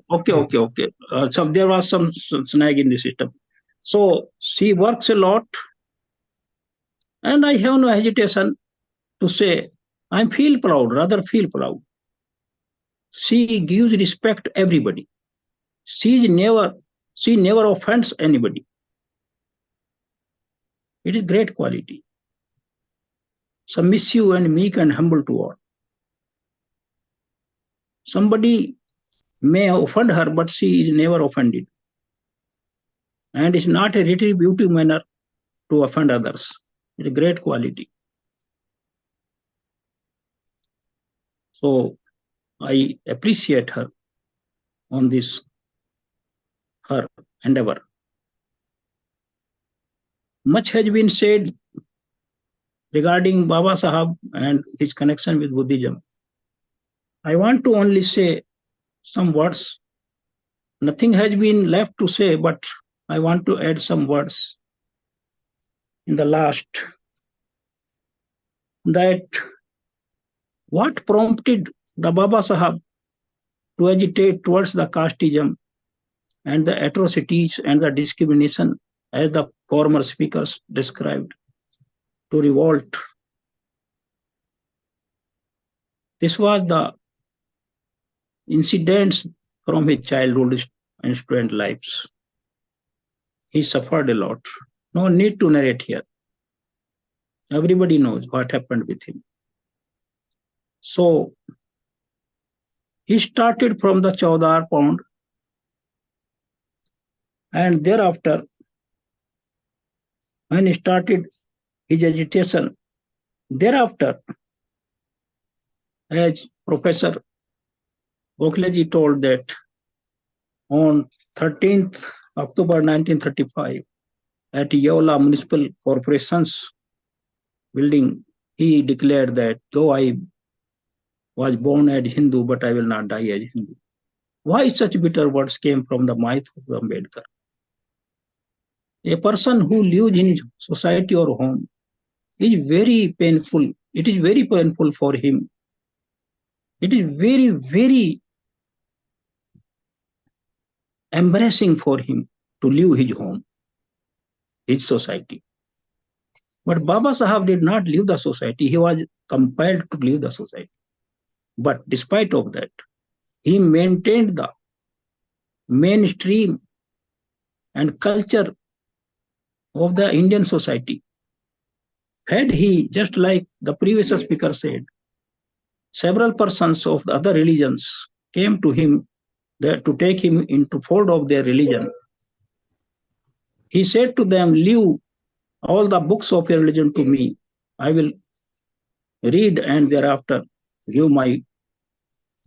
Okay. So there was some snag in the system. So she works a lot, and I have no hesitation to say I feel proud, rather feel proud. She gives respect to everybody. She is never she never offends anybody. It is great quality. Submissive and meek and humble to all. Somebody may offend her, but she is never offended. And it's not a retributive manner to offend others. It's a great quality. So I appreciate her on this her endeavor. Much has been said regarding Baba Sahab and his connection with Buddhism. I want to only say some words. Nothing has been left to say, but I want to add some words in the last. That what prompted the Baba Sahab to agitate towards the casteism and the atrocities and the discrimination, as the former speakers described, to revolt. This was the incidents from his childhood and student lives. He suffered a lot. No need to narrate here. Everybody knows what happened with him. So he started from the Chaudhar Pond, and thereafter, when he started his agitation, thereafter, as Professor Gokhaleji told, that on 13th October 1935, at Yeola Municipal Corporation's building, he declared that though I was born as Hindu, but I will not die as Hindu. Why such bitter words came from the mouth of Ambedkar? A person who lives in society or home is very painful. It is very painful for him. It is very, very embarrassing for him to leave his home, his society. But Baba Sahab did not leave the society. He was compelled to leave the society. But despite of that, he maintained the mainstream and culture of the Indian society. Had he, just like the previous speaker said, several persons of the other religions came to him to take him into fold of their religion. He said to them, leave all the books of your religion to me. I will read and thereafter give my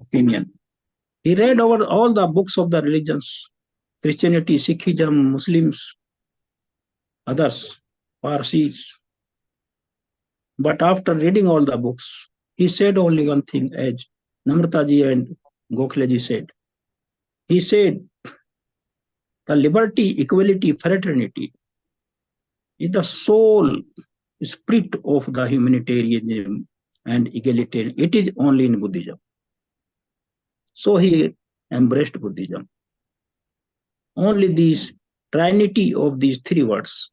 opinion. He read over all the books of the religions, Christianity, Sikhism, Muslims, others, Parsis. But after reading all the books, he said only one thing, as Namrataji and Gokhaleji said. He said, the liberty, equality, fraternity is the sole spirit of the humanitarianism and egalitarian. It is only in Buddhism. So he embraced Buddhism. Only these trinity of these three words,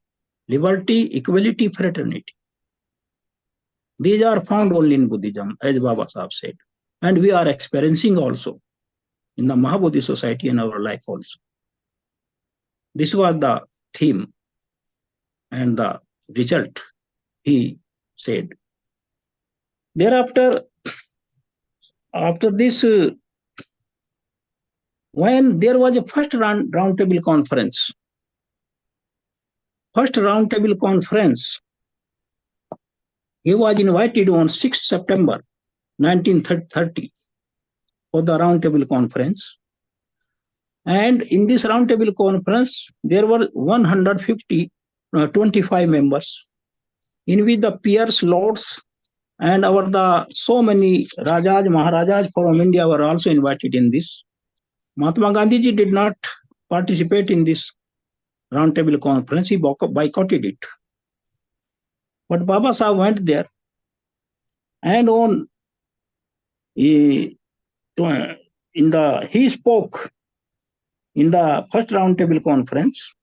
liberty, equality, fraternity, these are found only in Buddhism, as Baba Sahab said. And we are experiencing also in the Mahabodhi society in our life also. This was the theme and the result, he said. Thereafter, after this, when there was a first roundtable conference, he was invited on 6th September 1930 for the roundtable conference. And in this roundtable conference, there were 125 members, in which the peers, lords, and so many Rajas, Maharajas from India were also invited in this. Mahatma Gandhi ji did not participate in this roundtable conference. He boycotted it. But Baba Sahib went there, and he spoke in the first roundtable conference,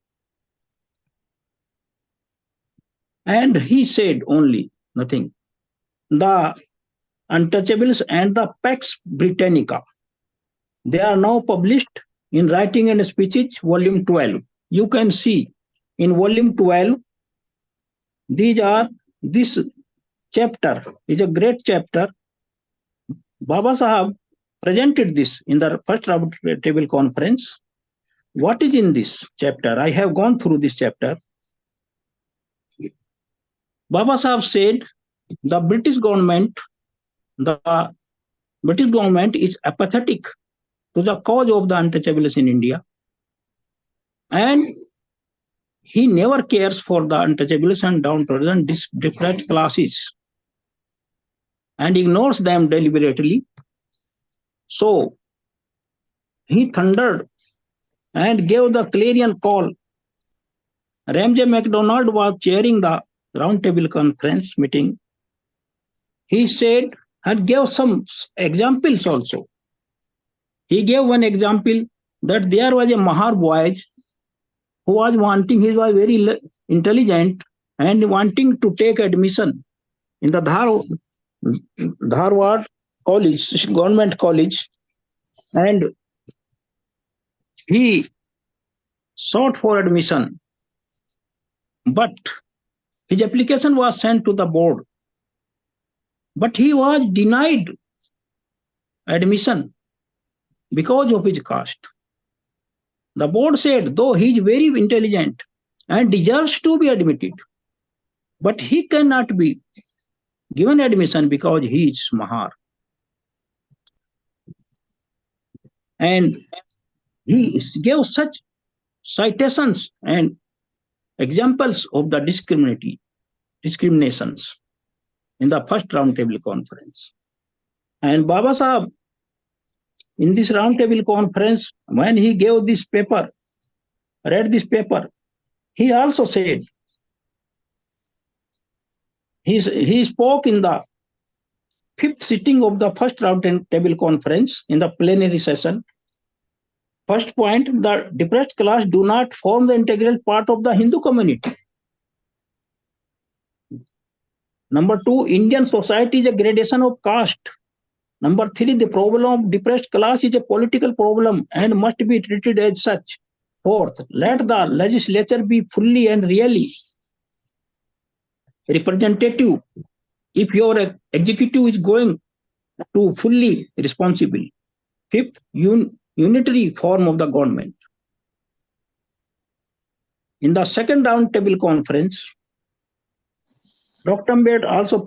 and he said only nothing. The Untouchables and the Pax Britannica. They are now published in Writing and Speeches, Volume 12. You can see in Volume 12, this chapter is a great chapter. Baba Sahab presented this in the first roundtable conference. What is in this chapter? I have gone through this chapter. Baba Sahab said the British government is apathetic to the cause of the untouchables in India, and he never cares for the untouchables and downtrodden deprived classes and ignores them deliberately. So he thundered and gave the clarion call. Ramsay MacDonald was chairing the roundtable conference meeting. He said and gave some examples also. He gave one example that there was a Mahar boy who was wanting, he was very intelligent and wanting to take admission in the Dharwad college, government college, and he sought for admission, but his application was sent to the board, but he was denied admission because of his caste. The board said, though he is very intelligent and deserves to be admitted, but he cannot be given admission because he is Mahar. And he gave such citations and examples of the discriminations in the first roundtable conference. And Baba Sahab, in this roundtable conference, when he gave this paper, read this paper, he also said, he spoke in the fifth sitting of the first roundtable conference in the plenary session. First point, the depressed class do not form the integral part of the Hindu community. Number two, Indian society is a gradation of caste. Number three, the problem of depressed class is a political problem and must be treated as such. Fourth, let the legislature be fully and really representative if your executive is going to fully responsible. Fifth, unitary form of the government. In the second roundtable conference, Dr. Ambedkar also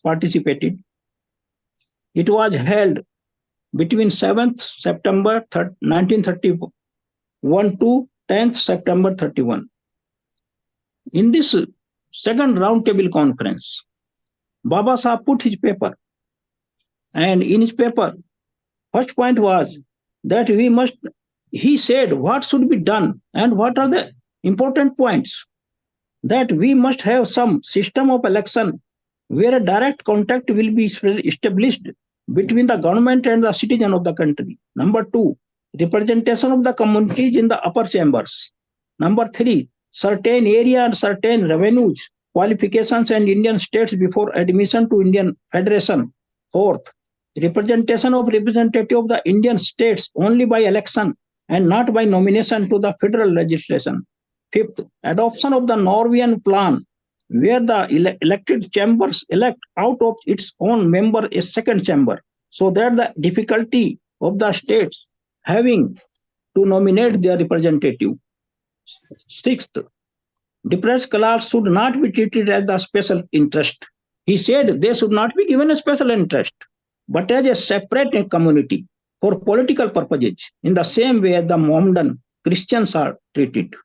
participated. It was held between 7th September 1931 to 10th September 31. In this second roundtable conference, Baba Sahab put his paper, and in his paper, first point was that he said what should be done and what are the important points, that we must have some system of election where a direct contact will be established between the government and the citizen of the country. Number two, representation of the communities in the upper chambers. Number three, certain area and certain revenues, qualifications and Indian states before admission to Indian Federation. Fourth, representation of representative of the Indian states only by election and not by nomination to the federal legislation. Fifth, adoption of the Norwegian plan, where the elected chambers elect out of its own member a second chamber, so that the difficulty of the states having to nominate their representative. Sixth, depressed class should not be treated as the special interest. He said they should not be given a special interest, but as a separate community for political purposes, in the same way as the Mohammedan Christians are treated.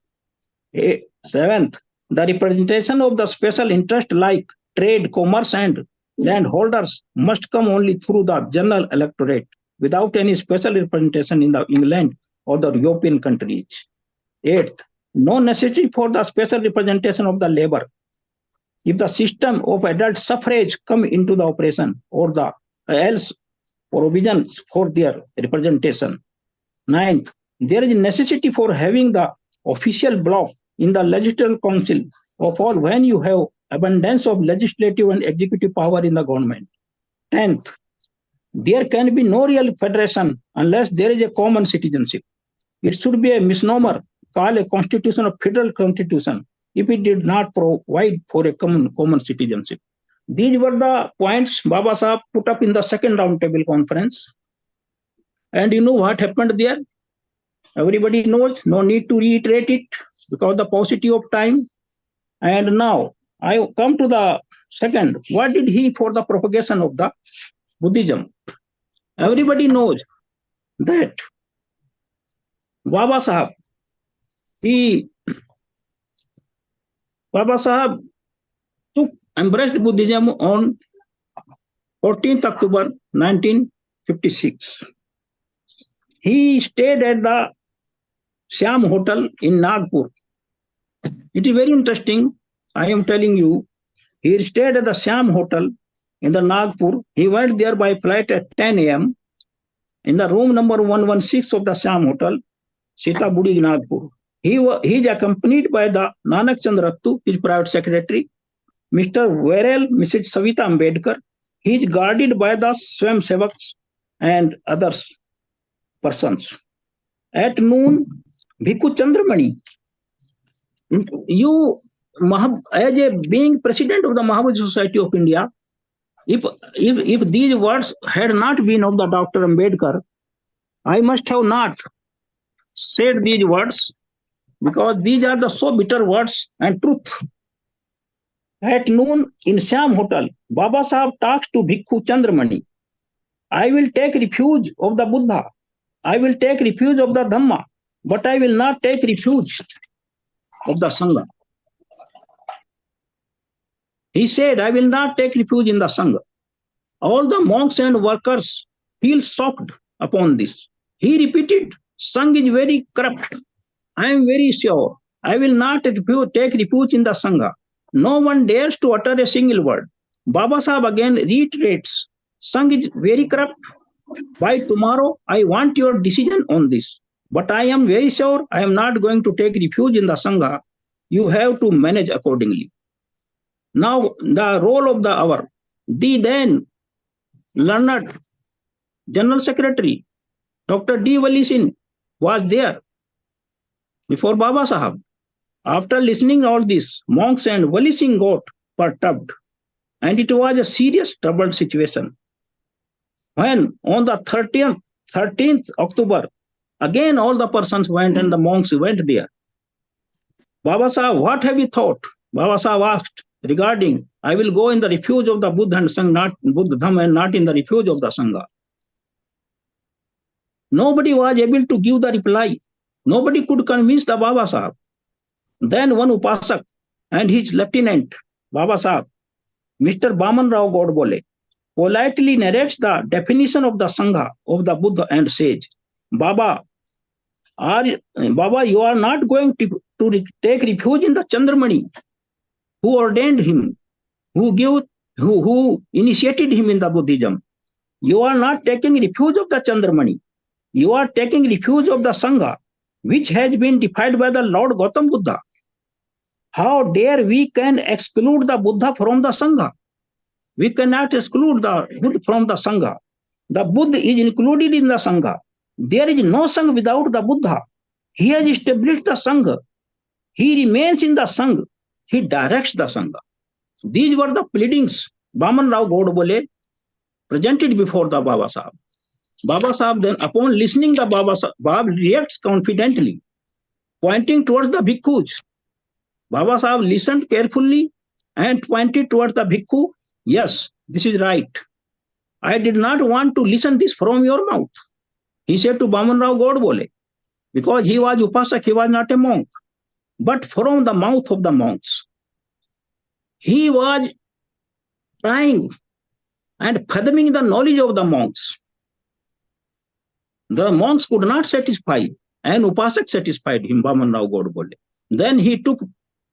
Seventh, the representation of the special interest like trade, commerce, and landholders must come only through the general electorate without any special representation in the England or the European countries. Eighth, no necessity for the special representation of the labor. If the system of adult suffrage come into the operation or the else provisions for their representation. Ninth, there is necessity for having the official block in the legislative council of all when you have abundance of legislative and executive power in the government. 10th, there can be no real federation unless there is a common citizenship. It should be a misnomer called a constitution of federal constitution if it did not provide for a common citizenship. These were the points Baba Sahib put up in the second roundtable conference. And you know what happened there? Everybody knows, no need to reiterate it because the paucity of time. And now I come to the second. What did he for the propagation of the Buddhism? Everybody knows that Baba Sahib, Baba Sahib embraced Buddhism on 14th October 1956. He stayed at the Siam Hotel in Nagpur. It is very interesting. I am telling you, he stayed at the Siam Hotel in the Nagpur. He went there by flight at 10 a.m. in the room number 116 of the Siam Hotel, Sitapuri, Nagpur. He is accompanied by the Nanak Chand Rattu, his private secretary, Mr. Verel, Mrs. Savita Ambedkar. He is guarded by the Swam Sevaks and others persons. At noon, Bhikkhu Chandramani, you, as a being president of the Mahavajra Society of India, if these words had not been of the Dr. Ambedkar, I must have not said these words because these are the so bitter words and truth. At noon in Siam Hotel, Baba Sahib talks to Bhikkhu Chandramani. I will take refuge of the Buddha. I will take refuge of the Dhamma, but I will not take refuge of the Sangha. He said, I will not take refuge in the Sangha. All the monks and workers feel shocked upon this. He repeated, Sangha is very corrupt. I am very sure. I will not take refuge in the Sangha. No one dares to utter a single word. Baba Sahib again reiterates, Sangha is very corrupt. By tomorrow, I want your decision on this. But I am very sure I am not going to take refuge in the Sangha. You have to manage accordingly. Now, the role of the hour. The then learned General Secretary, Dr. D. Wali Singh, was there before Baba Sahib. After listening all this, monks and Wali Singh got perturbed, and it was a serious troubled situation. When on the 13th October, again all the persons went and the monks went there. Baba Sahib, what have you thought? Baba Sahib asked regarding, I will go in the refuge of the Buddha and Sangha, not Buddha Dhamma and not in the refuge of the Sangha. Nobody was able to give the reply. Nobody could convince the Baba Sahib. Then one Upasak and his lieutenant, Baba Sahib, Mr. Baman Rao Godbole, politely narrates the definition of the Sangha of the Buddha and says, Baba, you are not going to take refuge in the Chandramani, who ordained him, who initiated him in the Buddhism. You are not taking refuge of the Chandramani. You are taking refuge of the Sangha, which has been defined by the Lord Gautam Buddha. How dare we can exclude the Buddha from the Sangha? We cannot exclude the Buddha from the Sangha. The Buddha is included in the Sangha. There is no Sangha without the Buddha. He has established the Sangha. He remains in the Sangha. He directs the Sangha. These were the pleadings Baman Rao Godbole presented before the Baba Sahib. Baba Sahib then, upon listening the Baba reacts confidently, pointing towards the bhikkhus. Baba Sahib listened carefully and pointed towards the bhikkhu. Yes, this is right. I did not want to listen this from your mouth. He said to Baman Rao Godbole, because he was Upasak, he was not a monk, but from the mouth of the monks. He was trying and fathoming the knowledge of the monks. The monks could not satisfy, and Upasak satisfied him, Baman Rao Godbole. Then he took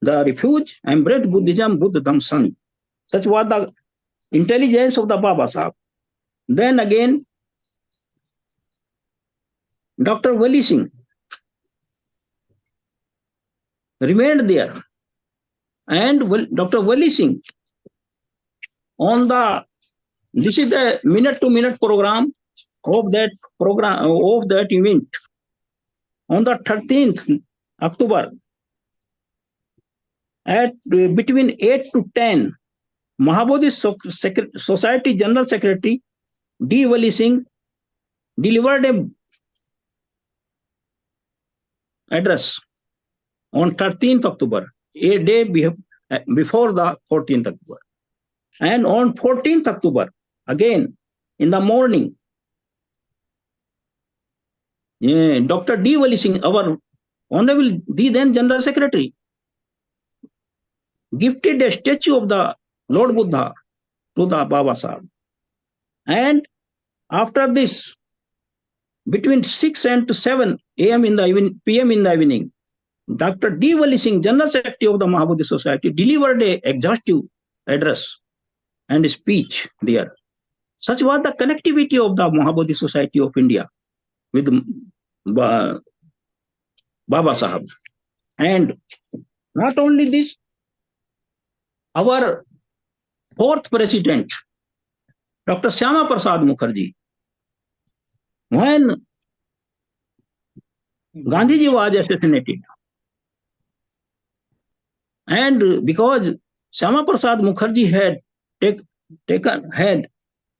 the refuge, embraced Buddhism, Buddha Dham Sangha. Such was the intelligence of the Baba Sahib. Then again, Dr. Wali Singh, remained there. And Dr. Wali Singh, on the this is the minute-to-minute program of that event. On the 13th October, at between 8 to 10, Mahabodhi Society General Secretary D. Wali Singh delivered a address on 13th October, a day before the 14th October. And on 14th October, again in the morning, Dr. D. Wali Singh, our Honorable the then General Secretary, gifted a statue of the Lord Buddha to the Baba Sahib. And after this, between 6 and 7 a.m. in the p.m. in the evening, Dr. D. Wali Singh, General Secretary of the Mahabodhi Society, delivered a exhaustive address and speech there. Such was the connectivity of the Mahabodhi Society of India with Baba Sahib. And not only this, our fourth president, Dr. Shyama Prasad Mukherjee, when Gandhiji was assassinated, and because Shyama Prasad Mukherjee had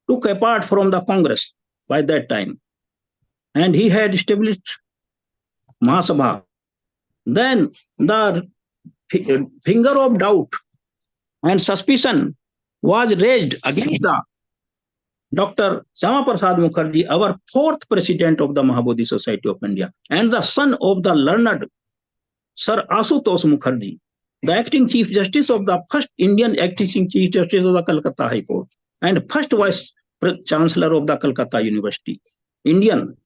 took apart from the Congress by that time, and he had established Mahasabha, then the finger of doubt and suspicion was raised against the Dr. Shyama Prasad Mukherjee, our fourth president of the Mahabodhi Society of India, and the son of the learned Sir Ashutosh Mukherjee, the acting Chief Justice of the first Indian acting Chief Justice of the Calcutta High Court, and first Vice Chancellor of the Calcutta University, Indian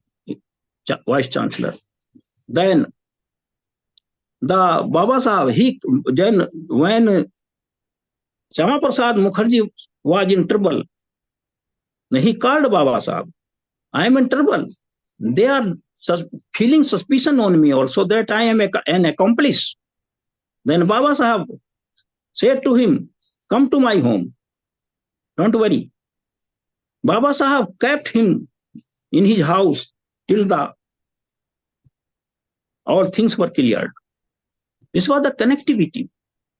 Vice Chancellor. Then the Baba Sahib, when Shyama Prasad Mukherjee was in trouble, he called Baba Sahib. I am in trouble. They are feeling suspicion on me also that I am an accomplice. Then Baba Sahib said to him, come to my home. Don't worry. Baba Sahib kept him in his house till all things were cleared. This was the connectivity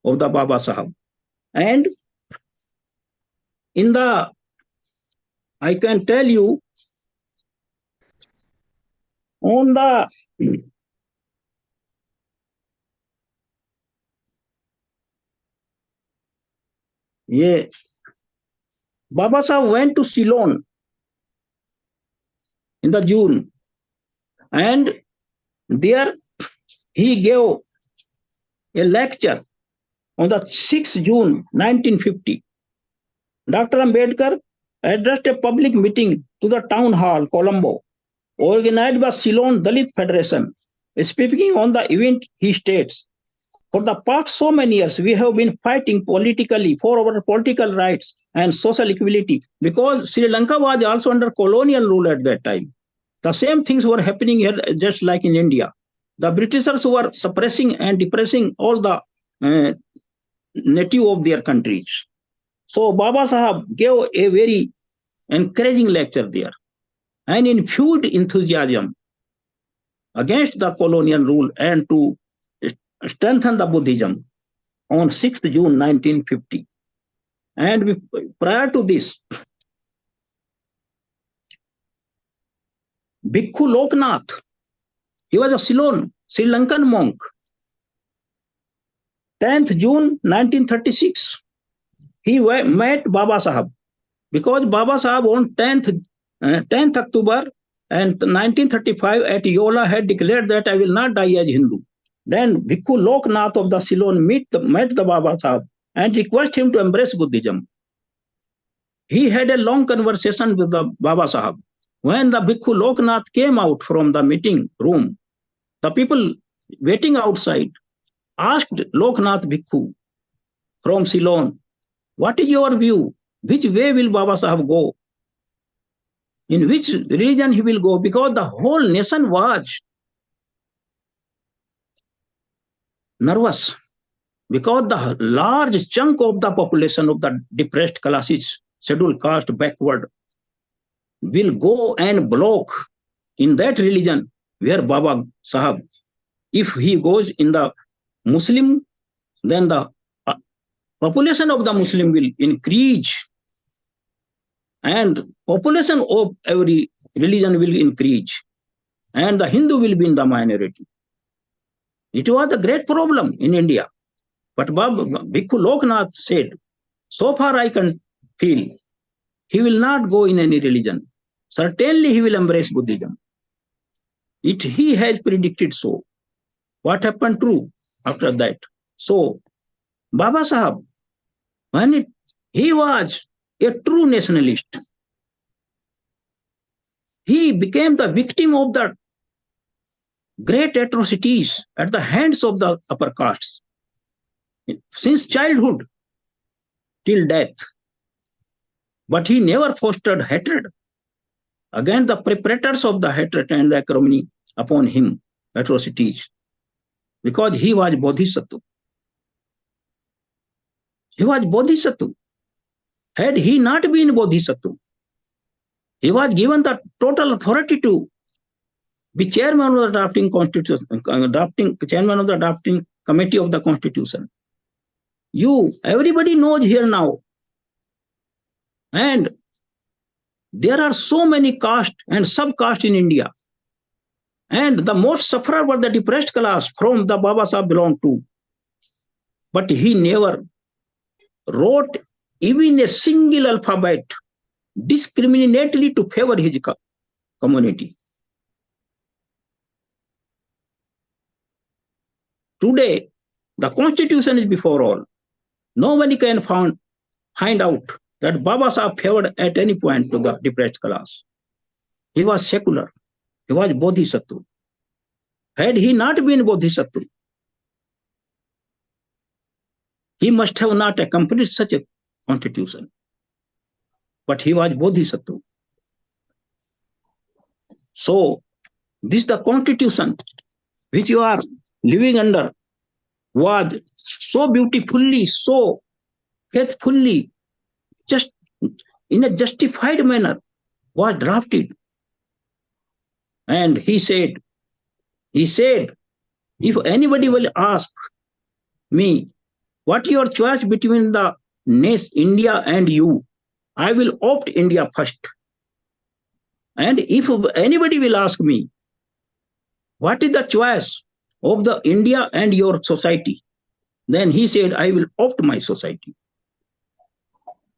of the Baba Sahib. And I can tell you, on the Baba Sahib went to Ceylon in the June, and there he gave a lecture on the 6th June 1950. Dr. Ambedkar addressed a public meeting to the town hall, Colombo, organized by Ceylon Dalit Federation. Speaking on the event, he states, for the past so many years, we have been fighting politically for our political rights and social equality, because Sri Lanka was also under colonial rule at that time. The same things were happening here, just like in India. The Britishers were suppressing and depressing all the native of their countries. So Baba Sahib gave a very encouraging lecture there and infused enthusiasm against the colonial rule and to strengthen the Buddhism on 6th June 1950. And prior to this, Bhikkhu Loknath, he was a Ceylon, Sri Lankan monk. 10th June 1936, he met Baba Sahib, because Baba Sahib on 10th October and 1935 at Yola had declared that I will not die as Hindu. Then Bhikkhu Loknath of the Ceylon met the Baba Sahib and requested him to embrace Buddhism. He had a long conversation with the Baba Sahib. When the Bhikkhu Loknath came out from the meeting room, the people waiting outside asked Loknath Bhikkhu from Ceylon, what is your view? Which way will Baba Sahib go? In which religion he will go? Because the whole nation was nervous because the large chunk of the population of the depressed classes, scheduled caste, backward, will go and block in that religion where Baba Sahab, if he goes in the Muslim, then the population of the Muslim will increase and population of every religion will increase and the Hindu will be in the minority. It was a great problem in India. But Bhikkhu Loknath said, so far I can feel, he will not go in any religion. Certainly he will embrace Buddhism. He has predicted so. What happened true after that? So, Baba Sahab, he was a true nationalist. He became the victim of the great atrocities at the hands of the upper castes since childhood till death. But he never fostered hatred against the perpetrators of the hatred and the acrimony upon him, atrocities, because he was Bodhisattva. He was Bodhisattva. Had he not been Bodhisattva, he was given the total authority to be chairman of the drafting constitution, chairman of the drafting committee of the constitution. Everybody knows here now. And there are so many castes and sub-castes in India. And the most sufferer were the depressed class from the Baba Sahib belonged to. But he never wrote even a single alphabet discriminately to favor his community. Today, the constitution is before all. Nobody can find out that Baba Sahib favored at any point to the depressed class. He was secular. He was Bodhisattva. Had he not been Bodhisattva, he must have not accomplished such a constitution. But he was Bodhisattva. So, this the constitution which you are living under was so beautifully, so faithfully, just in a justified manner was drafted. And he said, if anybody will ask me, what your choice between the India and you, I will opt India first. And if anybody will ask me, what is the choice of the India and your society, then he said, I will opt my society.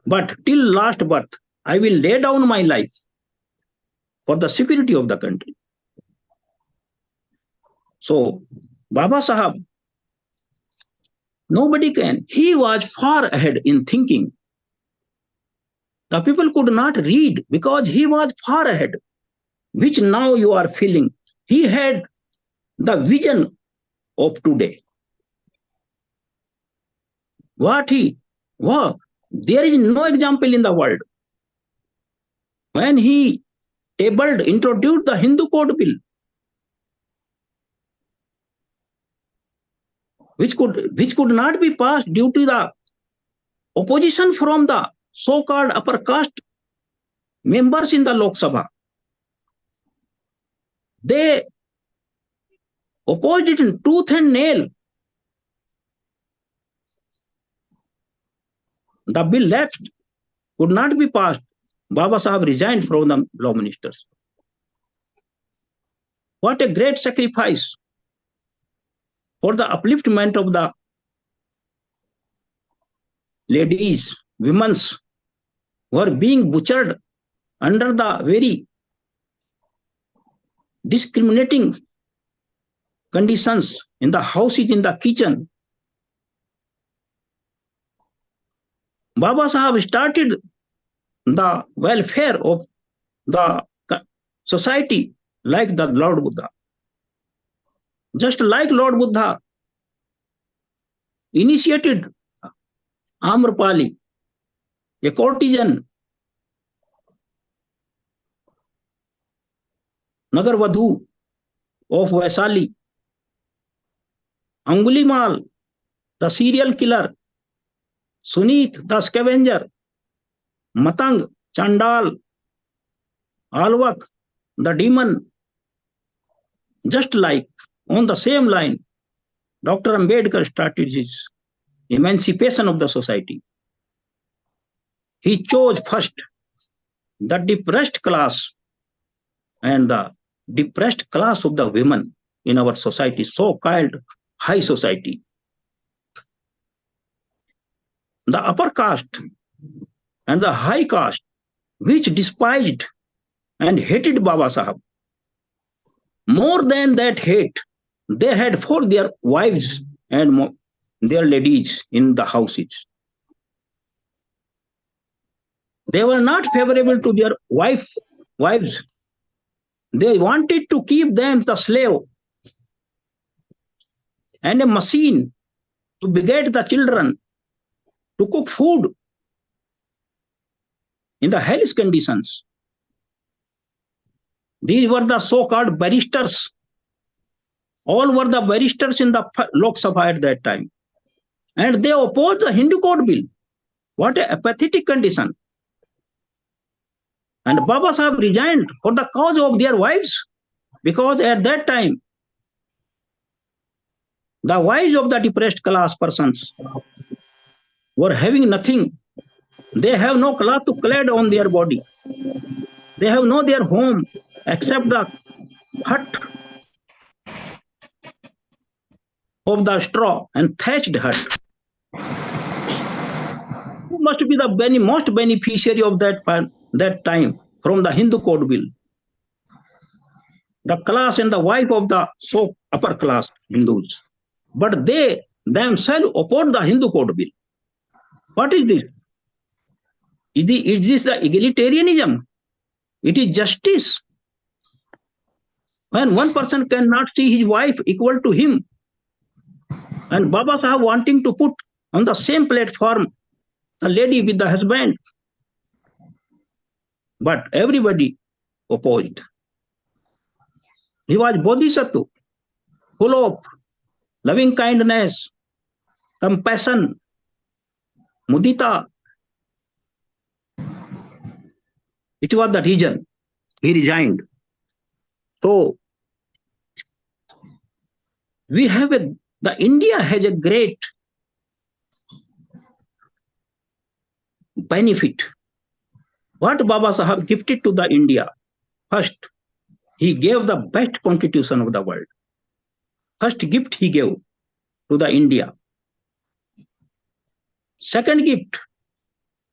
But till last birth, I will lay down my life for the security of the country. So, Baba Sahab, nobody can. He was far ahead in thinking. The people could not read because he was far ahead, which now you are feeling. He had the vision of today. There is no example in the world. When he introduced the Hindu Code Bill, which could not be passed due to the opposition from the so-called upper caste members in the Lok Sabha. They opposed it in tooth and nail. The bill left, could not be passed. Baba Sahib resigned from the law ministers. What a great sacrifice for the upliftment of the ladies, women who are being butchered under the very discriminating conditions in the houses, in the kitchen. Baba Sahib started the welfare of the society like the Lord Buddha. Just like Lord Buddha initiated Amrapali, a courtesan, Nagarvadhu of Vaisali, Angulimal, the serial killer, Sunit, the scavenger, Matang, Chandal, Alwak, the demon. Just like on the same line, Dr. Ambedkar started his emancipation of the society. He chose first the depressed class and the depressed class of the women in our society, so-called high society. The upper caste and the high caste, which despised and hated Baba Sahab. More than that hate, they had for their wives and their ladies in the houses. They were not favorable to their wives. They wanted to keep them the slave and a machine to beget the children, to cook food in the hellish conditions. These were the so-called barristers. All were the barristers in the Lok Sabha at that time. And they opposed the Hindu Code Bill. What a pathetic condition. And Baba Sahib resigned for the cause of their wives, because at that time, the wives of the depressed class persons were having nothing. They have no cloth to clad on their body. They have no their home except the hut of the straw and thatched hut. Who must be the most beneficiary of that time from the Hindu Code Bill? The class and the wife of the so upper class Hindus. But they themselves opposed the Hindu Code Bill. What is this? Is this the egalitarianism? It is justice. When one person cannot see his wife equal to him, and Baba Sahib wanting to put on the same platform the lady with the husband, but everybody opposed. He was Bodhisattva, full of loving kindness, compassion, mudita. It was the reason he resigned. So the India has a great benefit. What Baba Sahib gifted to the India? First, he gave the best constitution of the world. First gift he gave to the India. Second gift,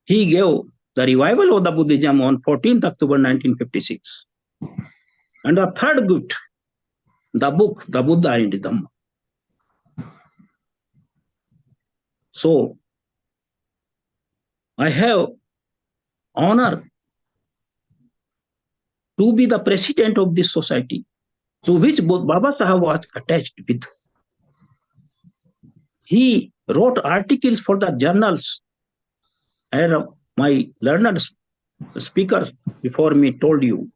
he gave the revival of the Buddhism on 14th October 1956. And the third gift, the book, the Buddha and the Dhamma. So, I have honor to be the president of this society, to which Baba Sahib was attached with. He wrote articles for the journals, and my learned speakers before me told you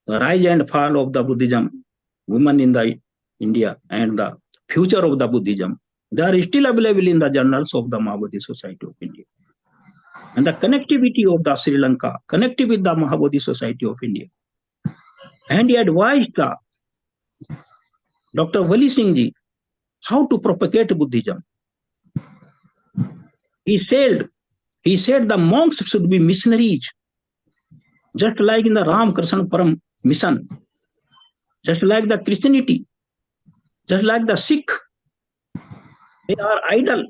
the rise and fall of the Buddhism, women in the India, and the future of the Buddhism. They are still available in the journals of the Mahabodhi Society of India. And the connectivity of the Sri Lanka, connected with the Mahabodhi Society of India. And he advised Dr. Wali Singh ji how to propagate Buddhism. He said the monks should be missionaries, just like in the Ram Krishna Param mission, just like the Christianity, just like the Sikh. They are idle.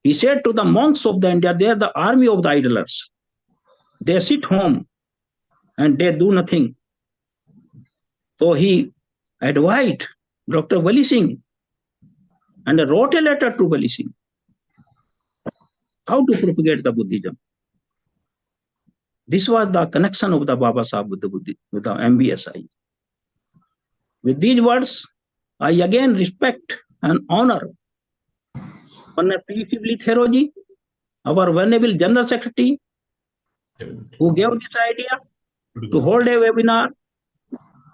He said to the monks of the India, they are the army of the idlers. They sit home and they do nothing. So he advised Dr. Wali Singh and wrote a letter to Wali Singh how to propagate the Buddhism. This was the connection of the Baba Sahib with the MBSI. With these words, I again respect and honor P.C. Theroji, our Venerable General Secretary, who gave this idea to hold a webinar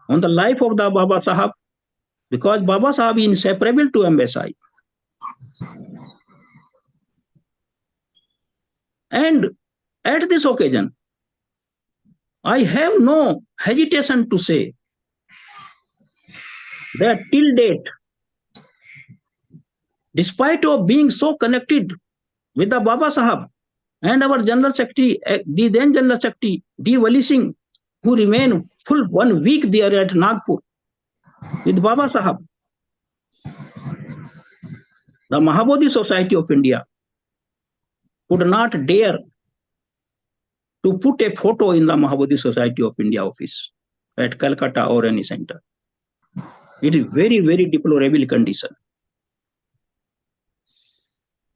on the life of the Baba Sahib, because Baba Sahib is inseparable to MBSI. And at this occasion, I have no hesitation to say that till date, despite of being so connected with the Baba Sahab and our General Secretary, the then General Secretary, D. Wali Singh, who remained full 1 week there at Nagpur with Baba Sahab, the Mahabodhi Society of India could not dare to put a photo in the Mahabodhi Society of India office at Calcutta or any center. It is very, very deplorable condition.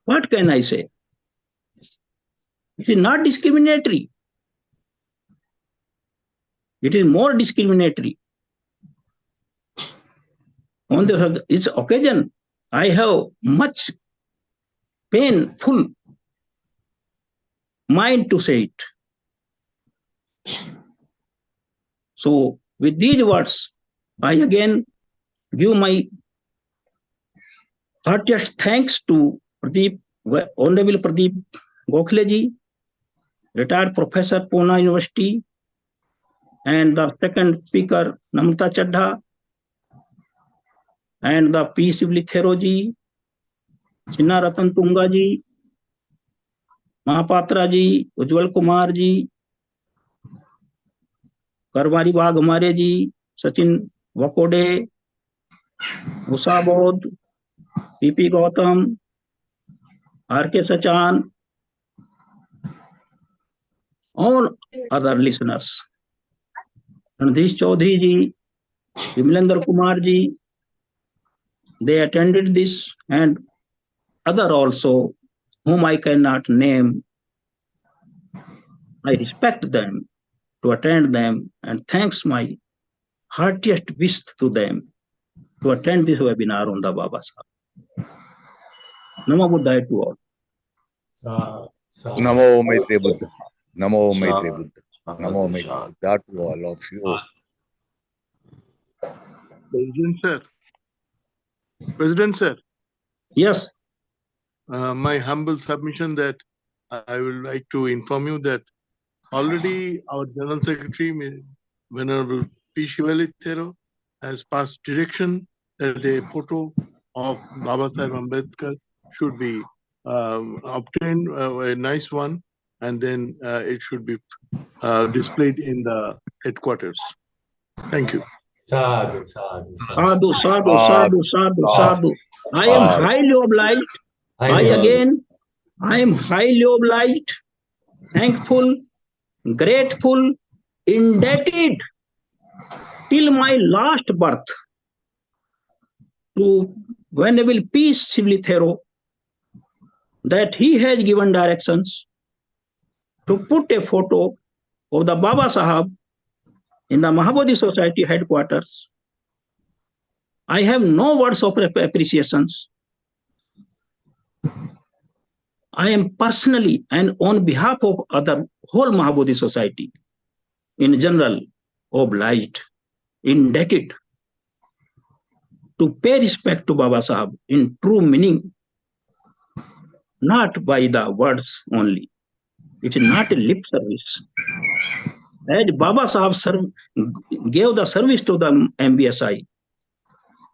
What can I say? It is not discriminatory. It is more discriminatory. On this occasion, I have much painful mind to say it. So, with these words, I again give my heartiest thanks to Honorable Pradeep Gokhale ji, retired professor, Pune University, and the second speaker, Namta Chadha, and the P. Siblithero ji, Chinna Ratan Tunga ji, Mahapatra ji, Ujjwal Kumar ji, Karwari Bagh Hamare ji, Sachin Wakode, Usha Bodh, P.P. Gautam, R.K. Sachan, all other listeners. Ranjit Chaudhary ji, Vimalendra Kumar ji, they attended this, and other also whom I cannot name. I respect them to attend them and thanks my heartiest wish to them to attend this webinar on the Baba Sahab. Namo Buddhaya to all. Namo Maitre Buddha. Namo Maitre Buddha. Namo Maitre Buddha to all of you. President sir. Yes. My humble submission that I would like to inform you that already our General Secretary, Venerable P. Shivalithero, has passed direction that a photo of Baba Sahib Ambedkar should be obtained, a nice one, and then it should be displayed in the headquarters. Thank you. Sadhu, sadhu, sadhu, sadhu, sadhu, sadhu, sadhu. I am highly obliged. I am highly obliged, thankful, grateful, indebted till my last birth to Venerable P. Siblithero that he has given directions to put a photo of the Baba Sahab in the Mahabodhi Society headquarters. I have no words of appreciations. I am personally and on behalf of other whole Mahabodhi Society in general obliged, indebted to pay respect to Baba Sahab in true meaning, not by the words only. It is not a lip service. As Baba Sahab gave the service to the MBSI,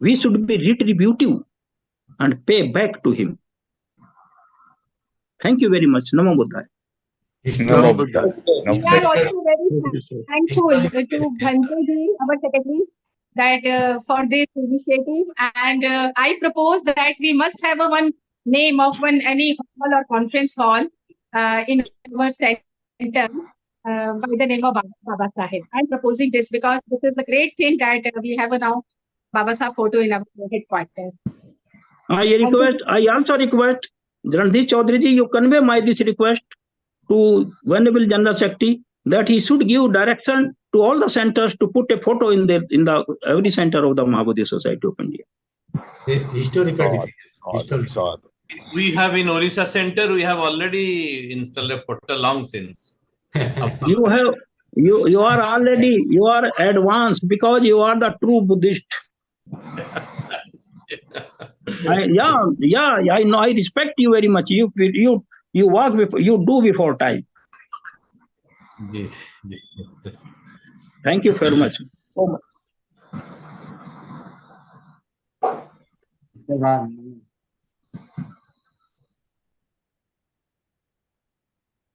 we should be retributive and pay back to him. Thank you very much. Namo Buddhaya. Namo Buddhaya. We are also very thankful to Bhanteji, our secretary, that for this initiative. And I propose that we must have one name of any hall or conference hall in our center by the name of Baba Sahib. I'm proposing this because this is a great thing that we have now Baba Sahib photo in our headquarters. I also request Ranjit Chaudhary ji, you convey this request to Venerable General Secretary that he should give direction to all the centers to put a photo in the every center of the Mahabodhi Society of India. Historical decision. We have in Orissa Center, we have already installed a photo long since. You are advanced because you are the true Buddhist. I know. I respect you very much. You You walk before, you do before time. Yes. Thank you very much. So much.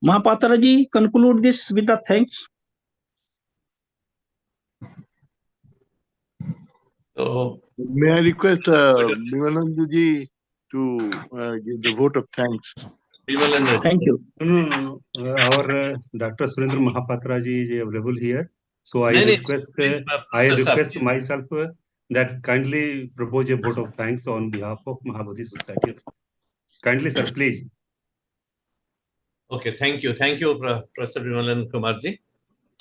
Mahapatra ji, conclude this with the thanks. So, May I request Bimalandu ji to give the vote of thanks? Thank you. No. Our Dr. Surendra Mahapatra ji is available here. So I request myself that kindly propose a vote of thanks on behalf of Mahabodhi Society. Kindly, sir, please. Okay, thank you. Thank you, Professor Bimalan Kumarji.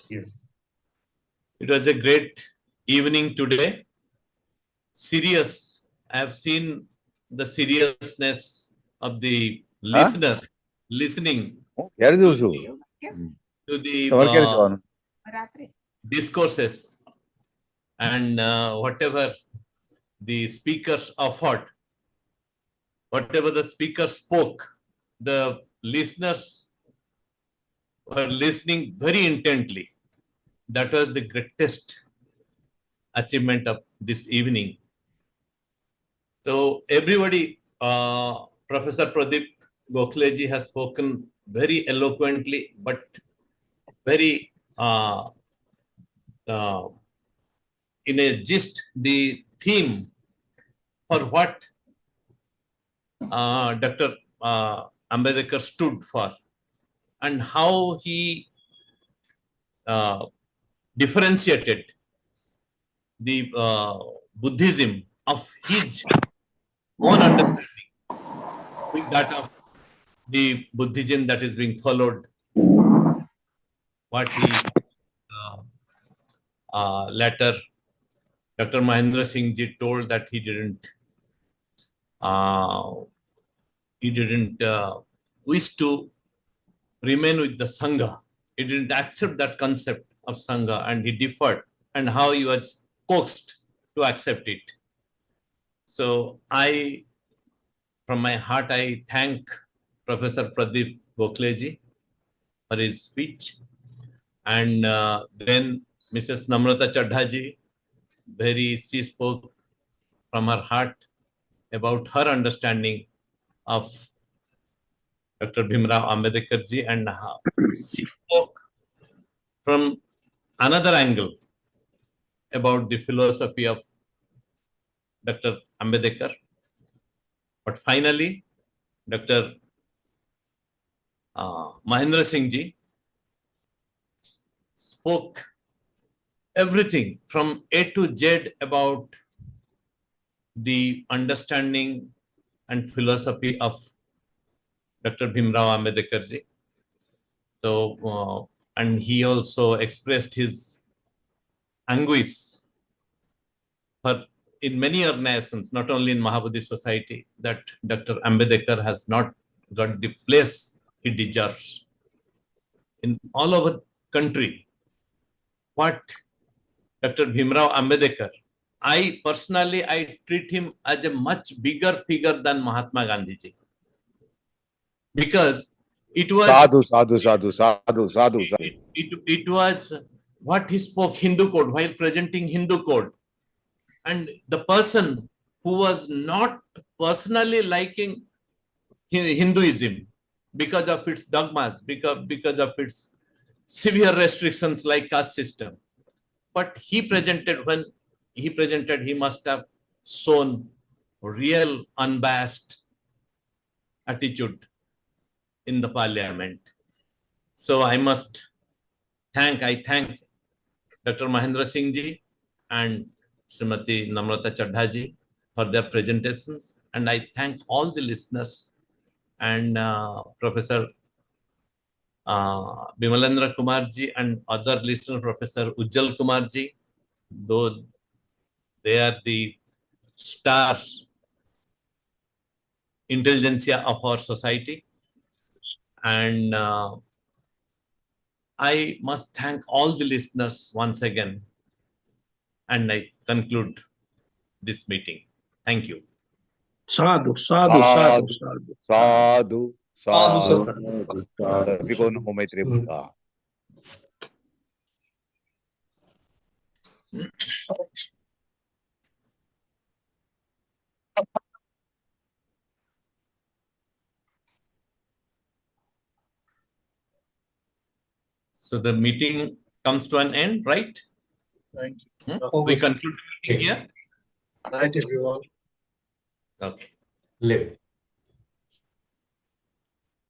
Yes. It was a great evening today. Serious. I have seen the seriousness of the listener listening to the discourses and whatever the speakers offered, whatever the speaker spoke, the listeners were listening very intently. That was the greatest achievement of this evening. So everybody, Professor Pradeep Gokhaleji has spoken very eloquently, but very in a gist, the theme for what Dr. Ambedkar stood for and how he differentiated the Buddhism of his own understanding with that of the Buddhism that is being followed. What he later, Dr. Mahendra Singh ji told that he didn't wish to remain with the Sangha. He didn't accept that concept of Sangha and he differed, and how he was coaxed to accept it. So from my heart, I thank Professor Pradeep Gokhaleji for his speech. And then Mrs. Namrata Chadhaji, she spoke from her heart about her understanding of Dr. Bhimrao Ambedkar ji, and she spoke from another angle about the philosophy of Dr. Ambedkar. But finally, Dr. Mahendra Singh ji spoke everything from A to Z about the understanding and philosophy of Dr. Bhimrao Ambedkar ji. So, and he also expressed his anguish for in many organizations, not only in Mahabodhi Society, that Dr. Ambedkar has not got the place he deserves. In all over country, what Dr. Bhimrao Ambedkar, I personally treat him as a much bigger figure than Mahatma Gandhi ji. Because it was it was what he spoke Hindu code while presenting Hindu code, and the person who was not personally liking Hinduism because of its dogmas, because of its severe restrictions like caste system, but he presented he must have shown real unbiased attitude in the parliament. So I thank Dr. Mahendra Singh ji and Srimati Namrata Chadha ji for their presentations, and I thank all the listeners and Professor Bimalendra Kumar ji and other listener, Professor Ujjal Kumar ji, though they are the stars intelligentsia of our society. And I must thank all the listeners once again, and I conclude this meeting. Thank you. Sadhu, sadhu, sadhu, sadhu. Sadhu. Sadhu Sadhu Namo Maitre Buddha. So the meeting comes to an end, right? Thank Hmm? you. We conclude here. Night, everyone. Okay. Live.